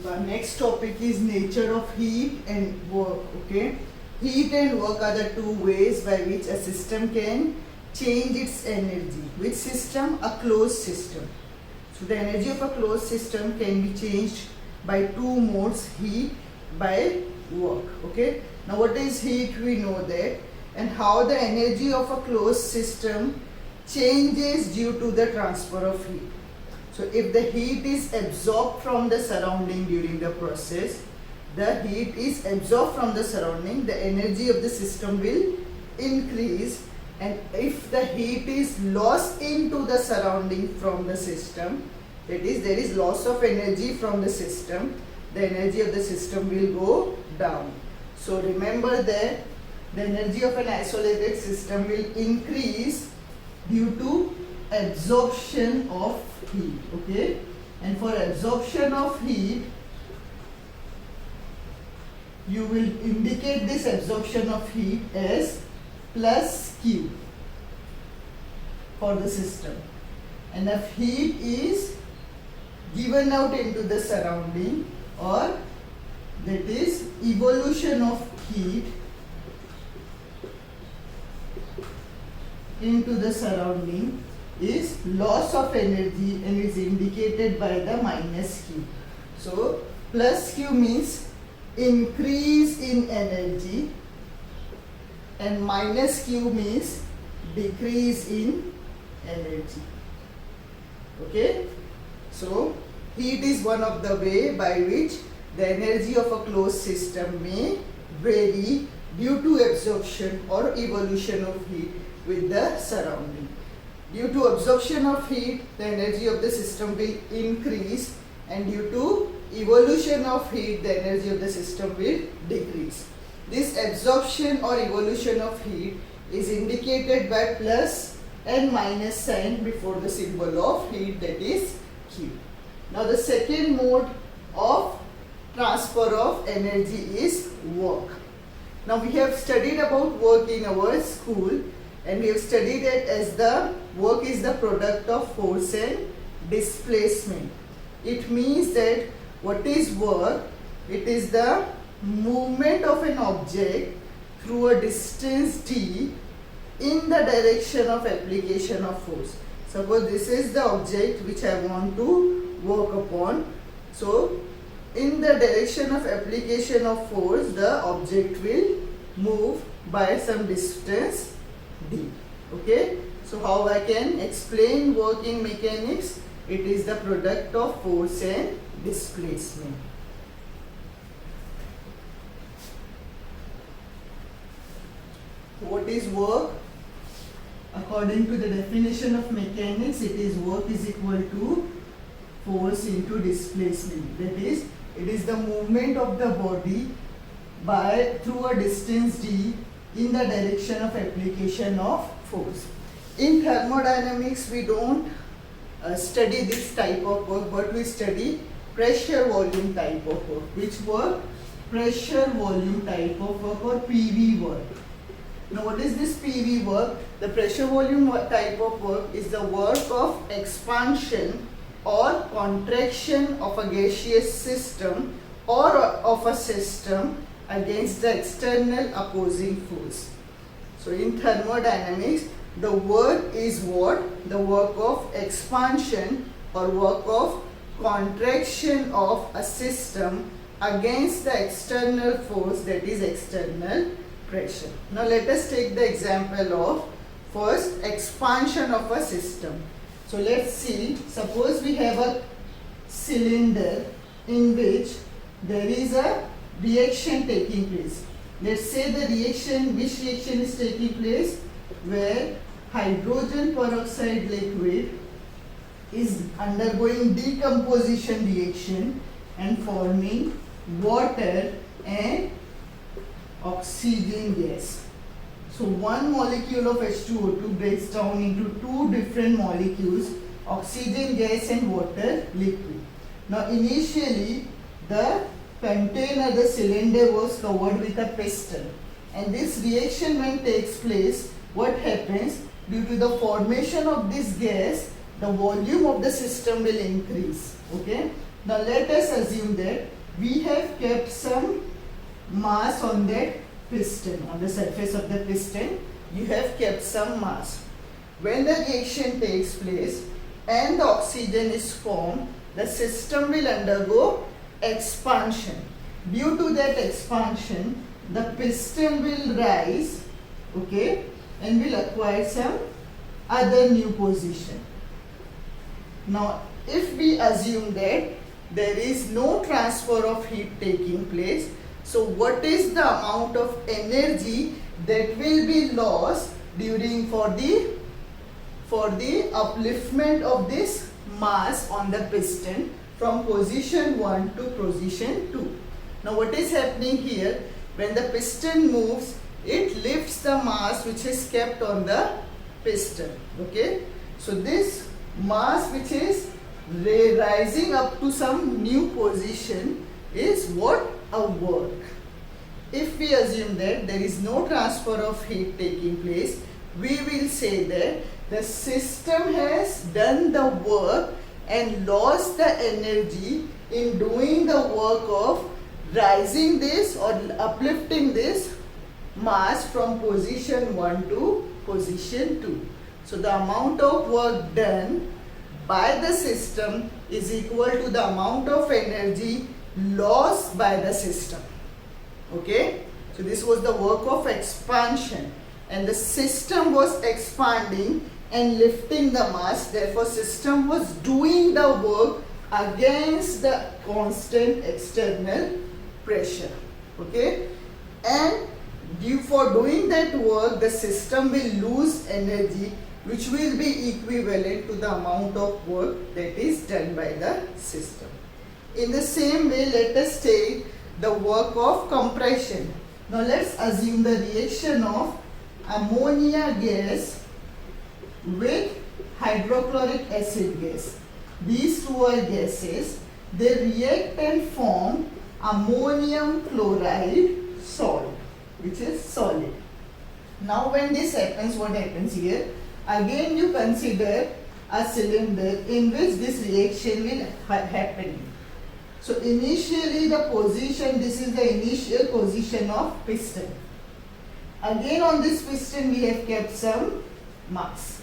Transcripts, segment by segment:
the next topic is nature of heat and work. Okay, heat and work are the two ways by which a system can change its energy. Which system? A closed system. So the energy of a closed system can be changed by two modes, heat by work. Okay, now what is heat? We know that. And how the energy of a closed system changes due to the transfer of heat. So if the heat is absorbed from the surrounding during the process, the heat is absorbed from the surrounding, the energy of the system will increase, and if the heat is lost into the surrounding from the system, that is, there is loss of energy from the system, the energy of the system will go down. So remember that the energy of an isolated system will increase due to absorption of heat. Okay, and for absorption of heat, you will indicate this absorption of heat as plus Q for the system, and if heat is given out into the surrounding, or that is evolution of heat into the surrounding, is loss of energy and is indicated by the minus Q. So plus Q means increase in energy and minus Q means decrease in energy. Okay, so heat is one of the way by which the energy of a closed system may vary due to absorption or evolution of heat with the surrounding. Due to absorption of heat, the energy of the system will increase, and due to evolution of heat, the energy of the system will decrease. This absorption or evolution of heat is indicated by plus and minus sign before the symbol of heat, that is Q. Now the second mode of transfer of energy is work. Now we have studied about work in our school, and we have studied it as the work is the product of force and displacement. It means that what is work? It is the movement of an object through a distance d in the direction of application of force. Suppose this is the object which I want to work upon. So in the direction of application of force, the object will move by some distance d. Okay, so how I can explain work in mechanics? It is the product of force and displacement. What is work? According to the definition of mechanics, it is work is equal to force into displacement. That is, it is the movement of the body through a distance d in the direction of application of force. In thermodynamics, we don't study this type of work, but we study pressure volume type of work. Which work? Pressure volume type of work, or PV work. Now what is this PV work? The pressure volume type of work is the work of expansion or contraction of a gaseous system or of a system against the external opposing force. So in thermodynamics, the work is what? The work of expansion or work of contraction of a system against the external force, that is external pressure. Now let us take the example of first expansion of a system. So let's see, suppose we have a cylinder in which there is a reaction taking place. Let's say the reaction, which reaction is taking place? Where hydrogen peroxide liquid is undergoing decomposition reaction and forming water and oxygen gas. So one molecule of H2O2 breaks down into two different molecules, oxygen gas and water liquid. Now initially the container, the cylinder was covered with a piston, and this reaction when takes place, what happens? Due to the formation of this gas, the volume of the system will increase. Okay, Now let us assume that we have kept some mass on that piston, on the surface of the piston. You have kept some mass. When the reaction takes place and the oxygen is formed, the system will undergo expansion. Due to that expansion, the piston will rise, okay, and will acquire some other new position. Now, if we assume that there is no transfer of heat taking place, so what is the amount of energy that will be lost during for the upliftment of this mass on the piston from position 1 to position 2. Now what is happening here, when the piston moves, it lifts the mass which is kept on the piston, okay. So this mass which is rising up to some new position is what? A work. If we assume that there is no transfer of heat taking place, we will say that the system has done the work and lost the energy in doing the work of rising this or uplifting this mass from position 1 to position 2. So the amount of work done by the system is equal to the amount of energy lost by the system. Okay, so this was the work of expansion, and the system was expanding and lifting the mass. Therefore system was doing the work against the constant external pressure, okay, and for doing that work the system will lose energy which will be equivalent to the amount of work that is done by the system. In the same way, let us take the work of compression. Now let's assume the reaction of ammonia gas with hydrochloric acid gas. These two are gases. They react and form ammonium chloride salt, which is solid. Now when this happens, what happens here? Again you consider a cylinder in which this reaction will happen. So initially the position, this is the initial position of piston. Again on this piston we have kept some mass.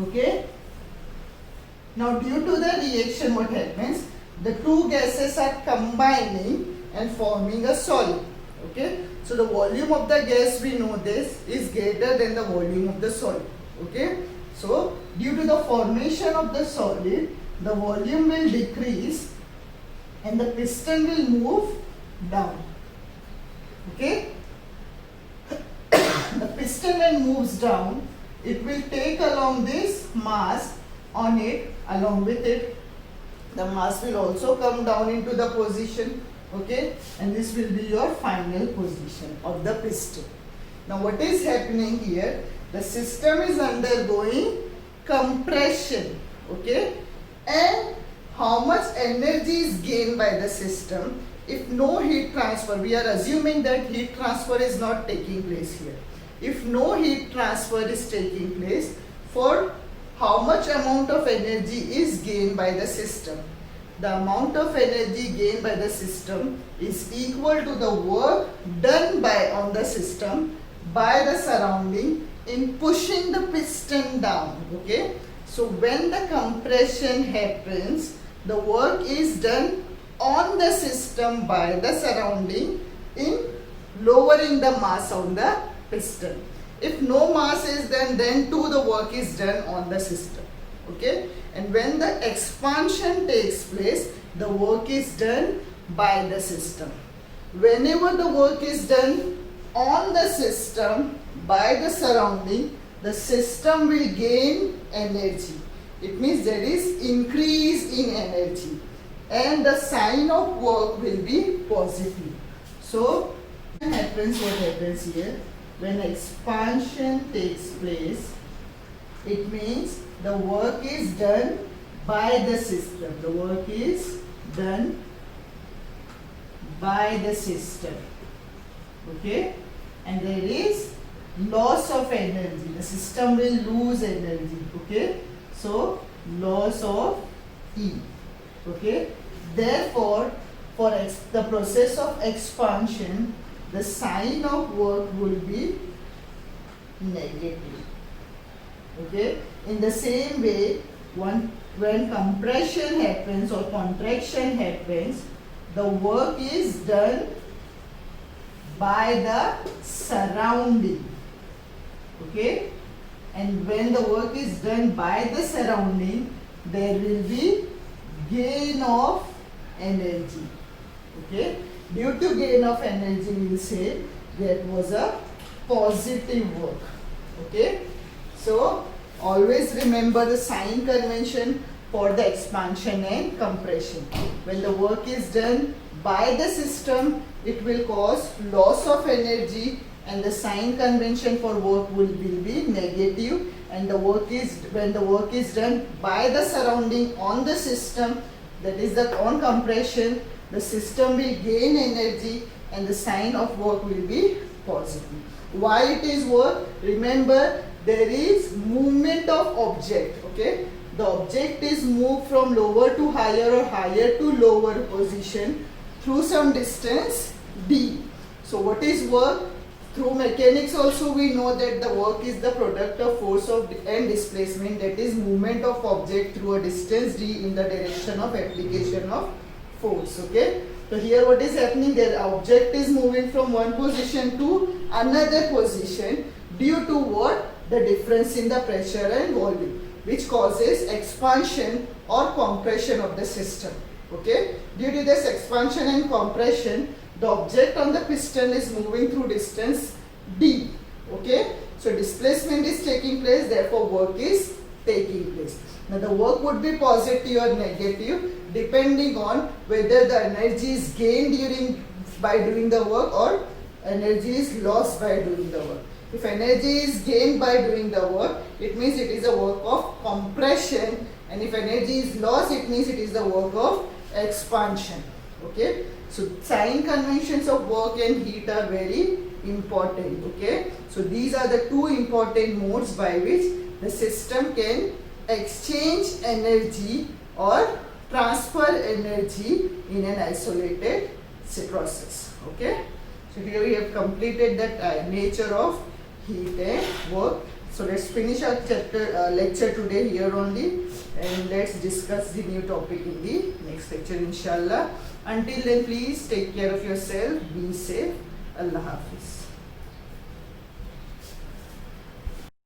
Okay. Now due to the reaction, what happens? The two gases are combining and forming a solid. Okay. So the volume of the gas, we know this, is greater than the volume of the solid. Okay. So due to the formation of the solid, the volume will decrease and the piston will move down. Okay. The piston when moves down, it will take along this mass on it. Along with it, the mass will also come down into the position. Okay, and this will be your final position of the piston. Now what is happening here? The system is undergoing compression. Okay, and how much energy is gained by the system if no heat transfer? We are assuming that heat transfer is not taking place here. If no heat transfer is taking place, for how much amount of energy is gained by the system? The amount of energy gained by the system is equal to the work done by on the system by the surrounding in pushing the piston down. Okay, so when the compression happens, the work is done on the system by the surrounding in lowering the mass on the piston. If no mass is done, then too the work is done on the system. Okay, and when the expansion takes place, the work is done by the system. Whenever the work is done on the system by the surrounding, the system will gain energy. It means there is increase in energy and the sign of work will be positive. So what happens here? When expansion takes place, it means the work is done by the system. The work is done by the system. Okay, and there is loss of energy. The system will lose energy. Okay, so loss of E. Okay, therefore for the process of expansion, the sign of work will be negative. Okay, in the same way, when compression happens or contraction happens, the work is done by the surrounding. Okay, and when the work is done by the surrounding, there will be gain of energy. Okay, due to gain of energy, we will say that was a positive work. Okay, so always remember the sign convention for the expansion and compression. When the work is done by the system, it will cause loss of energy, and the sign convention for work will be negative, and when the work is done by the surrounding on the system, that is on compression, the system will gain energy and the sign of work will be positive. Why it is work? Remember, there is movement of object. Okay, the object is moved from lower to higher or higher to lower position through some distance d. So what is work? Through mechanics also we know that the work is the product of force and displacement, that is movement of object through a distance d in the direction of application of force. Okay, so here what is happening? The object is moving from one position to another position due to what? The difference in the pressure and volume, which causes expansion or compression of the system. Okay, due to this expansion and compression, the object on the piston is moving through distance d. Okay, so displacement is taking place, therefore work is taking place. Now the work would be positive or negative depending on whether the energy is gained by doing the work or energy is lost by doing the work. If energy is gained by doing the work, it means it is a work of compression, and if energy is lost, it means it is the work of expansion. Okay, so sign conventions of work and heat are very important. Okay, so these are the two important modes by which the system can exchange energy or transfer energy in an isolated process. Okay, so here we have completed that nature of heat and work. So let's finish our lecture today here only, and let's discuss the new topic in the next lecture, inshallah. Until then, please take care of yourself, be safe. Allah Hafiz.